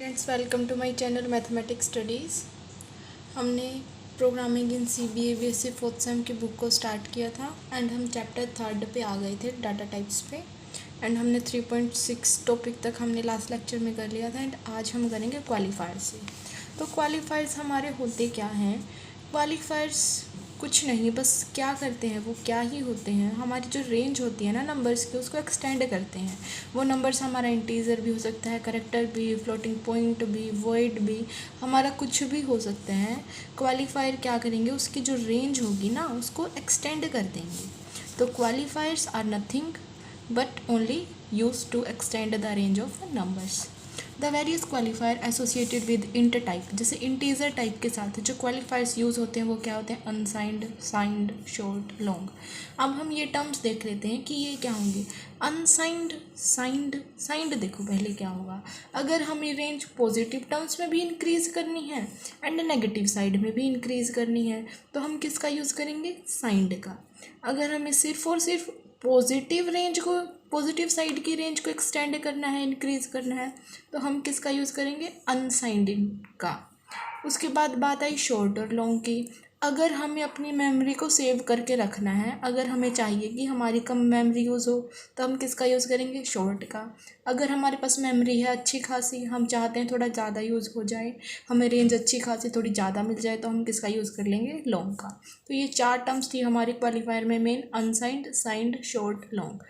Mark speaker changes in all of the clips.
Speaker 1: Friends, welcome to my channel mathematics studies. हमने programming in CBA fourth sem की book को start किया था एंड हम चैप्टर 3 पे आ गए थे, डाटा टाइप्स पे। एंड हमने 3.6 टॉपिक तक हमने लास्ट लेक्चर में कर लिया था एंड आज हम करेंगे क्वालिफायर से। तो क्वालिफायर्स हमारे होते क्या हैं? क्वालिफायर्स कुछ नहीं, बस क्या करते हैं वो क्या ही होते हैं, हमारी जो रेंज होती है ना नंबर्स की, उसको एक्सटेंड करते हैं। वो नंबर्स हमारा इंटीजर भी हो सकता है, करेक्टर भी, फ्लोटिंग पॉइंट भी, वॉइड भी, हमारा कुछ भी हो सकते हैं। क्वालिफायर क्या करेंगे, उसकी जो रेंज होगी ना उसको एक्सटेंड कर देंगे। तो qualifiers are nothing but only use to extend the range of numbers. The various qualifier associated with int type, जैसे इंटीजर टाइप के साथ जो क्वालिफायर्स यूज़ होते हैं वो क्या होते हैं? Unsigned, signed, short, long. अब हम ये टर्म्स देख लेते हैं कि ये क्या होंगे। अनसाइंड, साइंड, साइंड देखो पहले क्या होगा। अगर हमें रेंज पॉजिटिव टर्म्स में भी इंक्रीज़ करनी है एंड नेगेटिव साइड में भी इंक्रीज़ करनी है तो हम किसका यूज़ करेंगे? साइंड का। अगर हमें सिर्फ और सिर्फ पॉजिटिव रेंज को, पॉजिटिव साइड की रेंज को एक्सटेंड करना है, इंक्रीज़ करना है तो हम किसका यूज़ करेंगे? अनसाइंड का। उसके बाद बात आई शॉर्ट और लॉन्ग की। अगर हमें अपनी मेमोरी को सेव करके रखना है, अगर हमें चाहिए कि हमारी कम मेमोरी यूज़ हो तो हम किसका यूज़ करेंगे? शॉर्ट का। अगर हमारे पास मेमोरी है अच्छी खासी, हम चाहते हैं थोड़ा ज़्यादा यूज़ हो जाए, हमें रेंज अच्छी खासी थोड़ी ज़्यादा मिल जाए तो हम किसका यूज़ कर लेंगे? लॉन्ग का। तो ये 4 टर्म्स थी हमारे क्वालिफायर में main, unsigned, signed, short, long.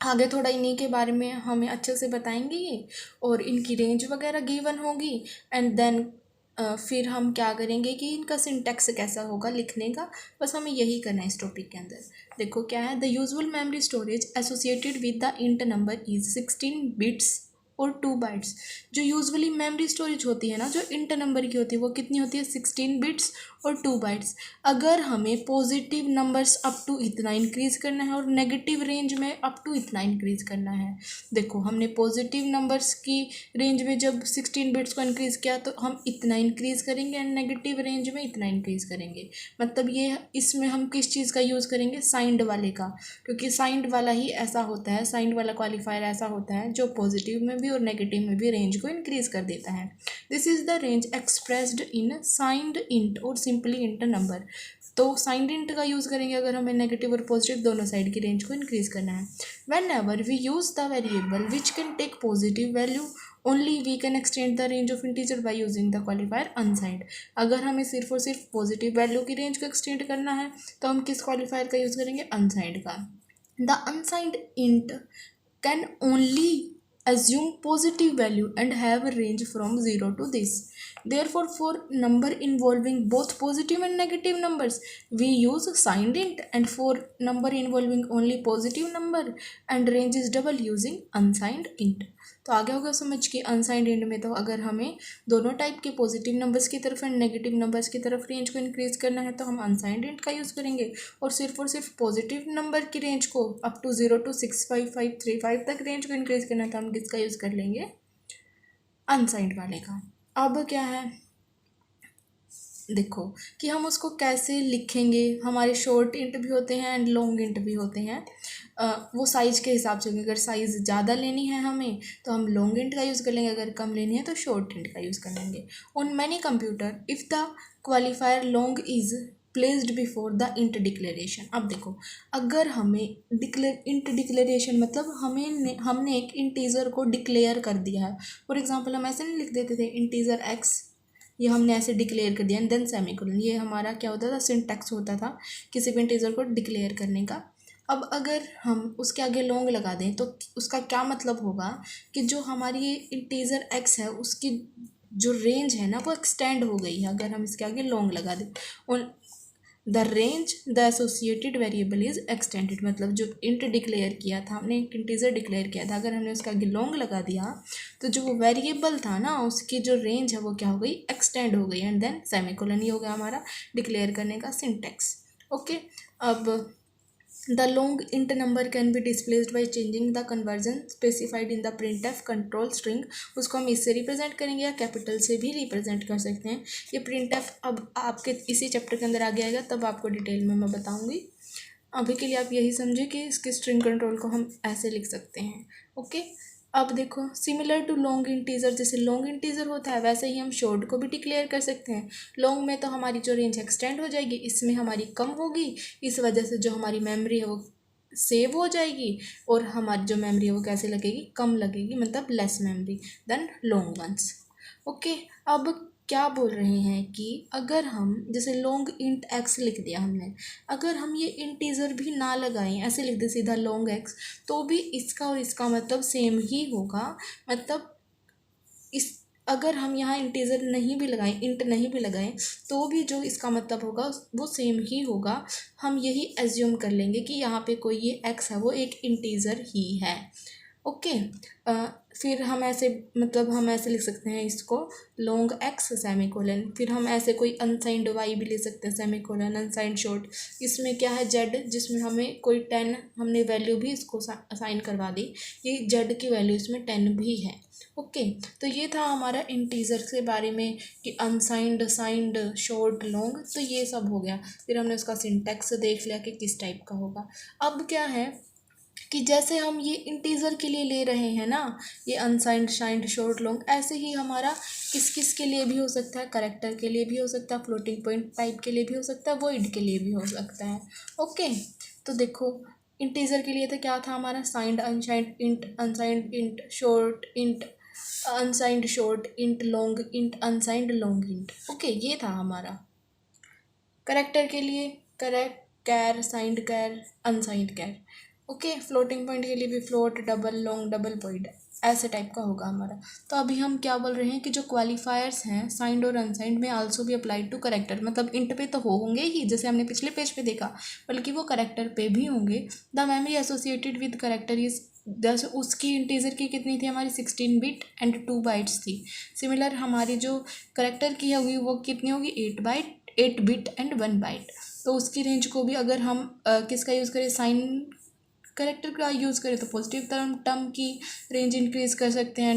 Speaker 1: आगे थोड़ा इन्हीं के बारे में हमें अच्छे से बताएंगे ये, और इनकी रेंज वगैरह गिवन होगी एंड देन फिर हम क्या करेंगे कि इनका सिंटैक्स कैसा होगा लिखने का, बस हमें यही करना है इस टॉपिक के अंदर। देखो क्या है, the usual memory storage associated with the int number is 16 bits और 2 बाइट्स। जो यूजुअली मेमोरी स्टोरेज होती है ना, जो इंट नंबर की होती है, वो कितनी होती है? 16 बिट्स और 2 बाइट्स। अगर हमें पॉजिटिव नंबर्स अप टू इतना इंक्रीज़ करना है और नेगेटिव रेंज में अप टू इतना इंक्रीज़ करना है। देखो हमने पॉजिटिव नंबर्स की रेंज में जब 16 बिट्स को इंक्रीज़ किया तो हम इतना इंक्रीज़ करेंगे एंड नेगेटिव रेंज में इतना इंक्रीज़ करेंगे। मतलब ये इसमें हम किस चीज़ का यूज़ करेंगे? साइंड वाले का, क्योंकि साइंड वाला ही ऐसा होता है, साइंड वाला क्वालिफायर ऐसा होता है जो पॉजिटिव में भी और नेगेटिव में भी रेंज को इंक्रीज़ कर देता है। This is the range expressed in signed int और सिंपली इंट नंबर। तो साइंड इंट का यूज़ करेंगे अगर हमें नेगेटिव और पॉजिटिव दोनों साइड की रेंज को इंक्रीज़ करना है। Whenever we use the variable which can take positive value only we can extend the range of integer by using the qualifier unsigned. अगर हमें सिर्फ और सिर्फ पॉजिटिव वैल्यू की रेंज को एक्सटेंड करना है तो हम किस क्वालिफायर का यूज़ करेंगे? अनसाइंड का। The unsigned int can only assume positive value and have a range from 0 to this. Therefore, for number involving both positive and negative numbers, we use signed int, and for number involving only positive number and range is double using unsigned int. तो आगे होगा समझ कि unsigned int में तो अगर हमें दोनों टाइप के पॉजिटिव नंबर्स की तरफ एंड नेगेटिव नंबर्स की तरफ रेंज को इंक्रीज करना है तो हम अनसाइंड इंट का यूज़ करेंगे, और सिर्फ पॉजिटिव नंबर की रेंज को अप टू 0 to 65535 तक रेंज को इंक्रीज करना है तो हम किसका यूज़ कर लेंगे? अनसाइंड वाले का। अब क्या है, देखो कि हम उसको कैसे लिखेंगे। हमारे शॉर्ट इंट भी होते हैं एंड लॉन्ग इंट भी होते हैं। वो साइज़ के हिसाब से, अगर साइज़ ज़्यादा लेनी है हमें तो हम लॉन्ग इंट का यूज़ कर लेंगे, अगर कम लेनी है तो शॉर्ट इंट का यूज़ कर लेंगे। On many computer if the qualifier long is placed before the int declaration. अब देखो अगर हमें इंट डिक्लेरेशन मतलब हमने एक इंटीजर को डिक्लेयर कर दिया है। फॉर एग्जांपल हम ऐसे नहीं लिख देते थे इंटीजर एक्स, ये हमने ऐसे डिक्लेयर कर दिया एंड देन सेमीकोलन। ये हमारा क्या होता था? सिंटैक्स होता था किसी भी इंटीजर को डिक्लेयर करने का। अब अगर हम उसके आगे लॉन्ग लगा दें तो उसका क्या मतलब होगा कि जो हमारी ये इंटीजर एक्स है उसकी जो रेंज है ना वो एक्सटेंड हो गई है अगर हम इसके आगे लॉन्ग लगा दें। और the range the associated variable is extended, मतलब जो इंट डिक्लेयर किया था हमने, एक इंटीजर डिक्लेयर किया था, अगर हमने उसका आगे लॉन्ग लगा दिया तो जो वो वेरिएबल था ना उसकी जो रेंज है वो क्या हो गई? एक्सटेंड हो गई एंड देन सेमीकोलन। ही हो गया हमारा डिक्लेयर करने का सिंटैक्स। ओके, अब the long int number can be displaced by changing the conversion specified in the printf control string। उसको हम इससे रिप्रेजेंट करेंगे या कैपिटल से भी रिप्रेजेंट कर सकते हैं। ये printf अब आपके इसी चैप्टर के अंदर आगे आएगा तब आपको डिटेल में मैं बताऊंगी। अभी के लिए आप यही समझे कि इसके स्ट्रिंग कंट्रोल को हम ऐसे लिख सकते हैं। ओके, अब देखो, सिमिलर टू लॉन्ग इंटीजर, जैसे लॉन्ग इंटीजर होता है वैसे ही हम शॉर्ट को भी डिक्लेयर कर सकते हैं। लॉन्ग में तो हमारी जो रेंज एक्सटेंड हो जाएगी, इसमें हमारी कम होगी, इस वजह से जो हमारी मेमोरी है वो सेव हो जाएगी, और हमारी जो मेमोरी है वो कैसे लगेगी, कम लगेगी, मतलब less memory than long ones. Okay, अब क्या बोल रहे हैं कि अगर हम जैसे लॉन्ग इंट एक्स लिख दिया हमने, अगर हम ये इंटीजर भी ना लगाएं, ऐसे लिख दे सीधा लॉन्ग एक्स, तो भी इसका और इसका मतलब सेम ही होगा। मतलब इस अगर हम यहाँ इंटीजर नहीं भी लगाएं, इंट नहीं भी लगाएं, तो भी जो इसका मतलब होगा वो सेम ही होगा। हम यही एज्यूम कर लेंगे कि यहाँ पे कोई ये एक्स है वो एक इंटीजर ही है। ओके, फिर हम ऐसे मतलब हम ऐसे लिख सकते हैं इसको, लॉन्ग एक्स सेमीकोलन, फिर हम ऐसे कोई अनसाइंड वाई भी ले सकते हैं सेमीकोलन, अनसाइंड शॉर्ट। इसमें क्या है जेड, जिसमें हमें कोई 10 हमने वैल्यू भी इसको असाइन करवा दी, ये जेड की वैल्यू इसमें 10 भी है। ओके, तो ये था हमारा इंटीजर के बारे में कि अनसाइंड, साइंड, शॉर्ट, लॉन्ग, तो ये सब हो गया। फिर हमने उसका सिंटैक्स देख लिया कि किस टाइप का होगा। अब क्या है कि जैसे हम ये इंटीजर के लिए ले रहे हैं ना, ये अनसाइंड, साइंड, शॉर्ट, लॉन्ग, ऐसे ही हमारा किस किस के लिए भी हो सकता है, करेक्टर के लिए भी हो सकता है, फ्लोटिंग पॉइंट टाइप के लिए भी हो सकता है, वॉइड के लिए भी हो सकता है। ओके, तो देखो इंटीजर के लिए तो क्या था हमारा, signed, unsigned, int, unsigned, int, short, int, unsigned, short, int, long, int, unsigned, long, int. Okay, ये था हमारा। करेक्टर के लिए करेक्ट, कैर, साइंड कैर, अनसाइंड कैर। ओके, फ्लोटिंग पॉइंट के लिए भी float, double, long, double point, ऐसे टाइप का होगा हमारा। तो अभी हम क्या बोल रहे हैं कि जो क्वालिफायर्स हैं साइंड और अनसाइंड में आल्सो भी अप्लाइड टू करेक्टर, मतलब इंट पे तो होंगे ही जैसे हमने पिछले पेज पे देखा, बल्कि वो करेक्टर पे भी होंगे। The memory associated with character is, जैसे उसकी इंटीजर की कितनी थी हमारी, 16 बिट एंड 2 बाइट्स थी। सिमिलर हमारी जो करेक्टर की होगी वो कितनी होगी, 8 बिट एंड 1 बाइट। तो उसकी रेंज को भी अगर हम किसका यूज़ करें, साइन करेक्टर का यूज़ करें, तो पॉजिटिव टर्म की रेंज इंक्रीज़ कर सकते हैं,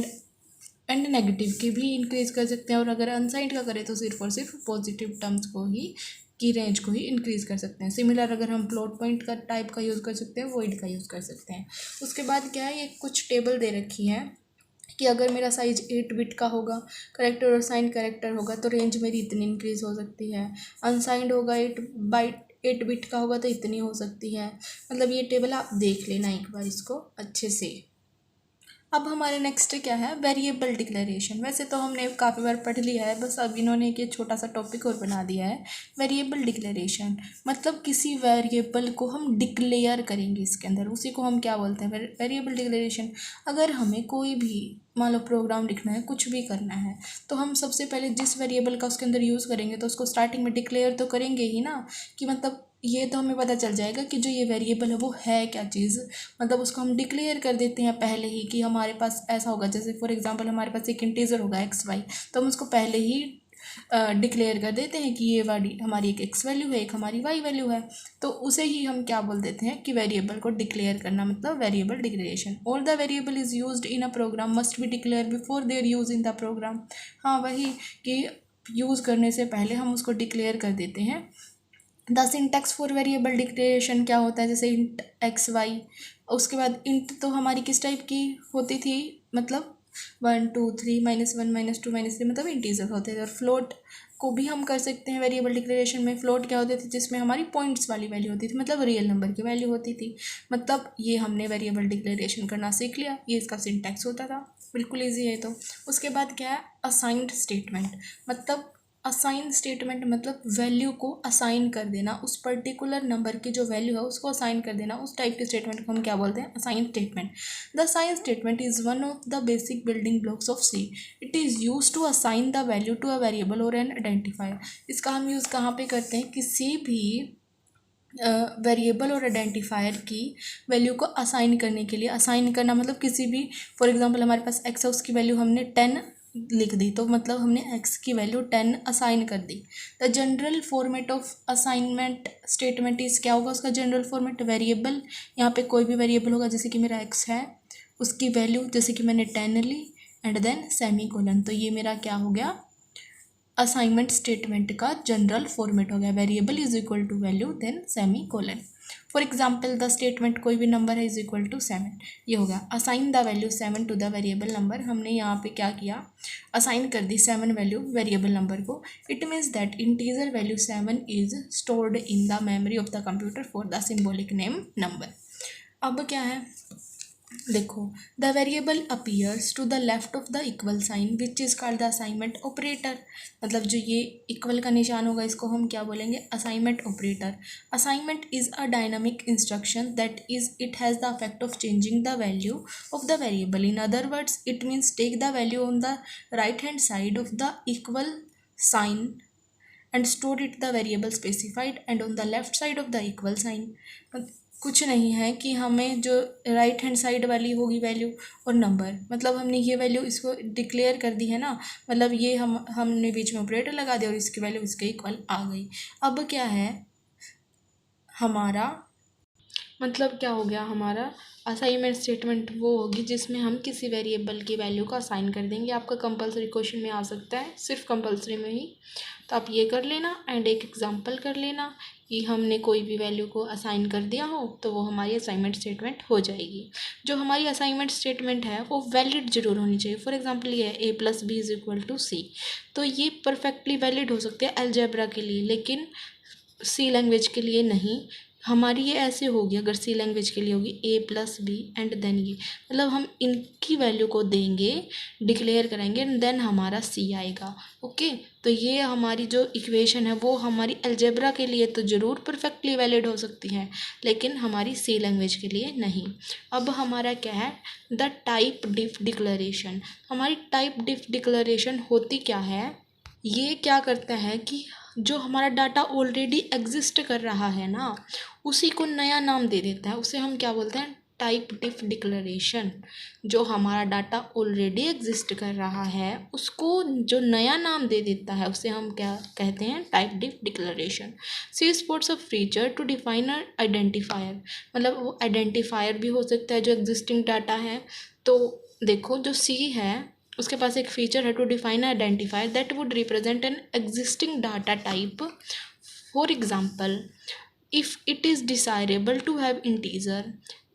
Speaker 1: एंड नेगेटिव की भी इंक्रीज़ कर सकते हैं। और अगर अनसाइंड का करें तो सिर्फ और सिर्फ पॉजिटिव टर्म्स को ही की रेंज को ही इंक्रीज़ कर सकते हैं। सिमिलर अगर हम प्लॉट पॉइंट का टाइप का यूज़ कर सकते हैं, वॉइड का यूज़ कर सकते हैं। उसके बाद क्या है, ये कुछ टेबल दे रखी है कि अगर मेरा साइज 8 बिट का होगा, करेक्टर और साइन करेक्टर होगा, तो रेंज मेरी इतनी इंक्रीज़ हो सकती है। अनसाइंड होगा, 8 बिट का होगा तो इतनी हो सकती है। मतलब ये टेबल आप देख लेना एक बार इसको अच्छे से। अब हमारे नेक्स्ट क्या है, वेरिएबल डिक्लेरेशन। वैसे तो हमने काफ़ी बार पढ़ लिया है, बस अब इन्होंने एक छोटा सा टॉपिक और बना दिया है। वेरिएबल डिक्लेरेशन मतलब किसी वेरिएबल को हम डिक्लेयर करेंगे इसके अंदर, उसी को हम क्या बोलते हैं, वेरिएबल डिक्लेरेशन। अगर हमें कोई भी मान लो प्रोग्राम लिखना है, कुछ भी करना है, तो हम सबसे पहले जिस वेरिएबल का उसके अंदर यूज़ करेंगे तो उसको स्टार्टिंग में डिक्लेयर तो करेंगे ही ना, कि मतलब ये तो हमें पता चल जाएगा कि जो ये वेरिएबल है वो है क्या चीज़। मतलब उसको हम डिक्लेयर कर देते हैं पहले ही कि हमारे पास ऐसा होगा, जैसे फॉर एग्जांपल हमारे पास एक इंटीजर होगा एक्स वाई, तो हम उसको पहले ही डिक्लेयर कर देते हैं कि ये वाली हमारी एक एक्स वैल्यू है, एक हमारी वाई वैल्यू है। तो उसे ही हम क्या बोल देते हैं कि वेरिएबल को डिक्लेयर करना, मतलब variable declaration. All the variable is used in a program must be declare before their use in the program. हाँ, वही कि यूज़ करने से पहले हम उसको डिक्लेयर कर देते हैं। The syntax for variable declaration क्या होता है, जैसे इंट एक्स वाई, उसके बाद इंट तो हमारी किस टाइप की होती थी, मतलब 1 2 3 -1 -2 -3, मतलब इंटीजर होते थे। और फ्लोट को भी हम कर सकते हैं वेरिएबल डिक्लेरेशन में। फ्लोट क्या होती थी, जिसमें हमारी पॉइंट्स वाली वैल्यू होती थी, मतलब रियल नंबर की वैल्यू होती थी। मतलब ये हमने वेरिएबल डिक्लेरेशन करना सीख लिया, ये इसका सिंटैक्स होता था, बिल्कुल ईजी है। तो उसके बाद क्या है, असाइंड स्टेटमेंट। मतलब असाइन स्टेटमेंट मतलब वैल्यू को असाइन कर देना, उस पर्टिकुलर नंबर की जो वैल्यू है उसको असाइन कर देना, उस टाइप के स्टेटमेंट को हम क्या बोलते हैं, assign statement. The assign statement is one of the basic building blocks of C. It is use to assign the value to a variable और एन आइडेंटिफायर। इसका हम यूज़ कहाँ पे करते हैं, किसी भी वेरिएबल और आइडेंटिफायर की वैल्यू को असाइन करने के लिए। असाइन करना मतलब किसी भी, फॉर एग्जांपल हमारे पास एक्स है, उसकी वैल्यू हमने 10 लिख दी, तो मतलब हमने एक्स की वैल्यू 10 असाइन कर दी। The general format of assignment statement is, क्या होगा उसका जनरल फॉर्मेट, वेरिएबल, यहाँ पे कोई भी वेरिएबल होगा, जैसे कि मेरा एक्स है, उसकी वैल्यू जैसे कि मैंने 10 ली, एंड देन सेमी कोलन। तो ये मेरा क्या हो गया, असाइनमेंट स्टेटमेंट का जनरल फॉर्मेट हो गया, variable is equal to value then semicolon. For example the statement कोई भी नंबर है इज इक्वल टू 7, ये हो गया। Assign the value 7 to the variable number, हमने यहाँ पे क्या किया, असाइन कर दी 7 वैल्यू वेरिएबल नंबर को। It means that integer value 7 is stored in the memory of the computer for the symbolic name number. अब क्या है, देखो, the variable appears to the left of the equal sign which is called the assignment operator. मतलब जो ये equal का निशान होगा इसको हम क्या बोलेंगे, assignment operator. Assignment is a dynamic instruction that is it has the effect of changing the value of the variable. In other words it means take the value on the right hand side of the equal sign and store it the variable specified and on the left side of the equal sign। कुछ नहीं है कि हमें जो right hand side वाली होगी value और number, मतलब हमने ये वैल्यू इसको डिक्लेयर कर दी है ना, मतलब ये हमने बीच में ऑपरेटर लगा दिया और इसकी वैल्यू इसके इक्वल आ गई। अब क्या है हमारा, मतलब क्या हो गया हमारा असाइनमेंट स्टेटमेंट वो होगी जिसमें हम किसी वेरिएबल की वैल्यू को असाइन कर देंगे। आपका कंपलसरी क्वेश्चन में आ सकता है, सिर्फ कंपलसरी में ही, तो आप ये कर लेना एंड एक एग्जांपल कर लेना कि हमने कोई भी वैल्यू को असाइन कर दिया हो तो वो हमारी असाइनमेंट स्टेटमेंट हो जाएगी। जो हमारी असाइनमेंट स्टेटमेंट है वो वैलिड जरूर होनी चाहिए। फॉर एग्जांपल ये है a+b is equal to c, तो ये परफेक्टली वैलिड हो सकती है अलजेब्रा के लिए, लेकिन सी लैंग्वेज के लिए नहीं। हमारी ये ऐसे होगी, अगर सी लैंग्वेज के लिए होगी a+b एंड देन ये, मतलब हम इनकी वैल्यू को देंगे, डिक्लेयर करेंगे एंड देन हमारा c आएगा। ओके, तो ये हमारी जो इक्वेशन है वो हमारी अलजेब्रा के लिए तो ज़रूर परफेक्टली वैलिड हो सकती है, लेकिन हमारी सी लैंग्वेज के लिए नहीं। अब हमारा क्या है, द टाइप डिफ डिक्लेरेशन। हमारी टाइप डिफ डिक्लेरेशन होती क्या है, ये क्या करता है कि जो हमारा डाटा ऑलरेडी एग्जिस्ट कर रहा है ना, उसी को नया नाम दे देता है, उसे हम क्या बोलते हैं, टाइप डिफ डिक्लेरेशन। जो हमारा डाटा ऑलरेडी एग्जिस्ट कर रहा है उसको जो नया नाम दे देता है उसे हम क्या कहते हैं, typedef declaration. C supports a feature to define a identifier, मतलब वो आइडेंटिफायर भी हो सकता है जो एग्जिस्टिंग डाटा है। तो देखो जो सी है उसके पास एक फीचर है to define identifier that would represent an existing data type. For example, if it is desirable to have integer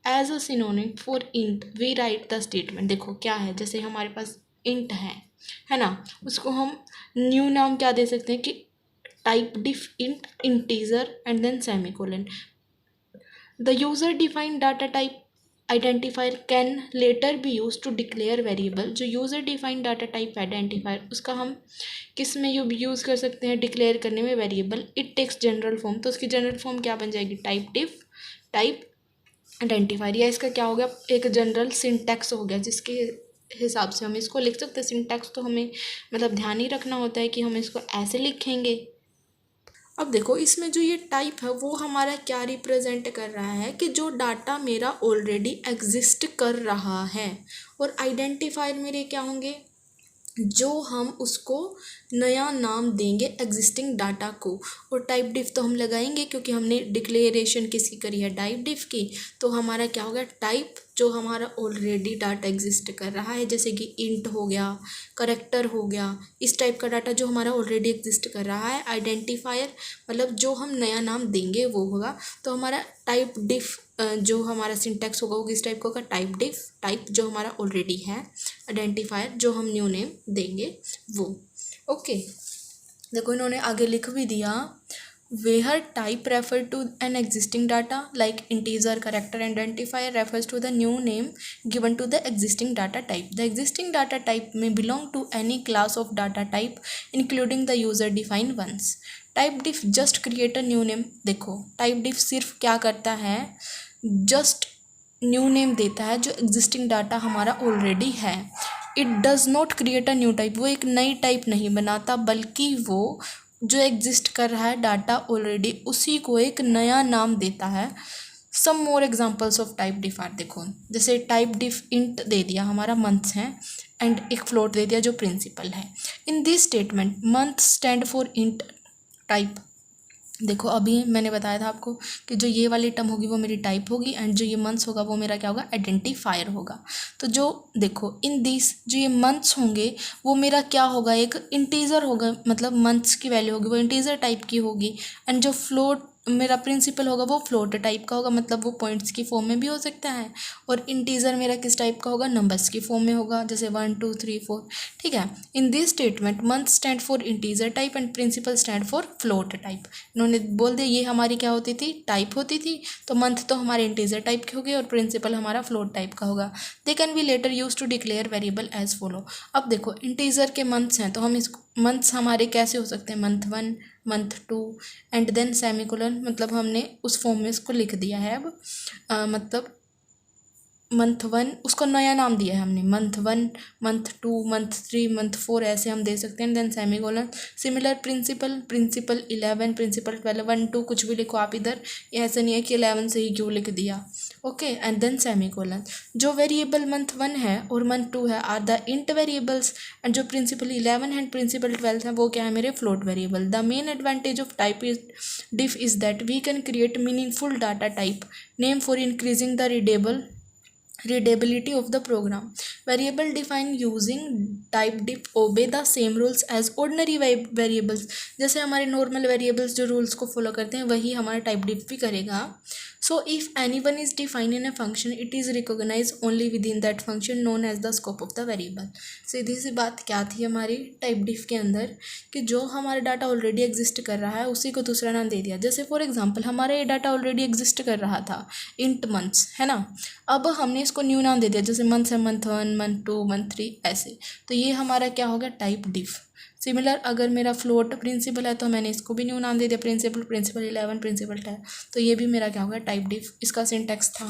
Speaker 1: as a synonym for int we write the statement. देखो क्या है, जैसे हमारे पास इंट है ना, उसको हम न्यू नाम क्या दे सकते हैं कि typedef int integer and then semicolon. The user defined data type identifier can later be use to declare variable. जो user defined data type identifier उसका हम किस में यूज़ कर सकते हैं, डिक्लेयर करने में, variable. It takes general form, तो उसकी जनरल फॉर्म क्या बन जाएगी, टाइप डिफ टाइप आइडेंटिफायर। या इसका क्या हो गया, एक जनरल सिंटैक्स हो गया जिसके हिसाब से हम इसको लिख सकते हैं। सिंटैक्स तो हमें मतलब ध्यान ही रखना होता है कि हम इसको ऐसे लिखेंगे। अब देखो इसमें जो ये टाइप है वो हमारा क्या रिप्रेजेंट कर रहा है कि जो डाटा मेरा ऑलरेडी एग्जिस्ट कर रहा है, और आइडेंटिफायर मेरे क्या होंगे, जो हम उसको नया नाम देंगे एग्जिस्टिंग डाटा को। और टाइप डिफ तो हम लगाएंगे क्योंकि हमने डिक्लेरेशन किसकी करी है, टाइप डिफ की। तो हमारा क्या होगा, टाइप जो हमारा ऑलरेडी डाटा एग्जिस्ट कर रहा है, जैसे कि इंट हो गया, करेक्टर हो गया, इस टाइप का डाटा जो हमारा ऑलरेडी एग्जिस्ट कर रहा है। आइडेंटिफायर मतलब जो हम नया नाम देंगे वो होगा। तो हमारा टाइप डिफ जो हमारा सिंटैक्स होगा वो किस टाइप का होगा, टाइप डिफ टाइप जो हमारा ऑलरेडी है, आइडेंटिफायर जो हम न्यू नेम देंगे वो। ओके, देखो इन्होंने आगे लिख भी दिया, where type refer to an existing data like integer, character, identifier refers to the new name given to the existing data type. The existing data type may belong to any class of data type including the user define ones. Typedef just create a new name. देखो typedef सिर्फ क्या करता है, just new name देता है जो existing data हमारा already है। It does not create a new type, वो एक नई टाइप नहीं बनाता, बल्कि वो जो एग्जिस्ट कर रहा है डाटा ऑलरेडी उसी को एक नया नाम देता है। Some more examples of typedef are, देखो जैसे टाइप डिफ इंट दे दिया, हमारा मंथ्स हैं, एंड एक फ्लोट दे दिया जो प्रिंसिपल है। In this statement month stand for int type. देखो अभी मैंने बताया था आपको कि जो ये वाली टर्म होगी वो मेरी टाइप होगी एंड जो ये मंथ्स होगा वो मेरा क्या होगा, आइडेंटिफायर होगा। तो जो देखो इन दिस जो ये मंथ्स होंगे वो मेरा क्या होगा, एक इंटीजर होगा, मतलब मंथ्स की वैल्यू होगी वो इंटीजर टाइप की होगी। एंड जो मेरा प्रिंसिपल होगा वो फ्लोट टाइप का होगा, मतलब वो पॉइंट्स की फॉर्म में भी हो सकता है, और इंटीजर मेरा किस टाइप का होगा, नंबर्स की फॉर्म में होगा, जैसे 1 2 3 4, ठीक है। In this statement month stand for integer type and principal stand for float type. इन्होंने बोल दिया ये हमारी क्या होती थी, टाइप होती थी, तो मंथ तो हमारे इंटीजर टाइप के हो गए और प्रिंसिपल हमारा फ्लोट टाइप का होगा। They can be later use to declare variable as follow. अब देखो इंटीजर के मंथ्स हैं तो हम इसको मंथ्स हमारे कैसे हो सकते हैं, month 1 month 2 and then semicolon, मतलब हमने उस फॉर्म में इसको लिख दिया है। अब मतलब मंथ 1 उसको नया नाम दिया है हमने, मंथ 1 मंथ 2 मंथ 3 मंथ 4 ऐसे हम दे सकते हैं। Then semicolon, similar principal 11 principal 12 1 2 कुछ भी लिखो आप इधर, ये ऐसा नहीं है कि 11 से ही क्यों लिख दिया, ओके। And then semicolon. जो वेरिएबल मंथ 1 है और मंथ 2 है are the int variables, and जो प्रिंसिपल 11 एंड प्रिंसिपल 12 है वो क्या है, मेरे float variable. The main advantage of type is def is that we can create meaningful data type name for increasing the readability of the program. Variable defined using type diff obey the same rules as ordinary variables। जैसे हमारे normal variables जो rules को follow करते हैं वही हमारा typedef भी करेगा। So if any one is defined in a function it is recognise only within that function known as the scope of the variable. सीधी सी बात क्या थी हमारी टाइप डिफ के अंदर, कि जो हमारा डाटा ऑलरेडी एग्जिस्ट कर रहा है उसी को दूसरा नाम दे दिया। जैसे फॉर एग्जाम्पल हमारा ये डाटा ऑलरेडी एग्जिस्ट कर रहा था इंट मंथ्स, है ना, अब हमने इसको न्यू नाम दे दिया, जैसे मंथ्स है मंथ 1 मंथ 2 मंथ 3 ऐसे, तो ये हमारा क्या हो गया, टाइप डिफ। सिमिलर अगर मेरा फ्लोट प्रिंसिपल है तो मैंने इसको भी न्यू नाम दे दिया, प्रिंसिपल 11 प्रिंसिपल 12, तो ये भी मेरा क्या होगा, टाइप डिफ। इसका सिंटैक्स था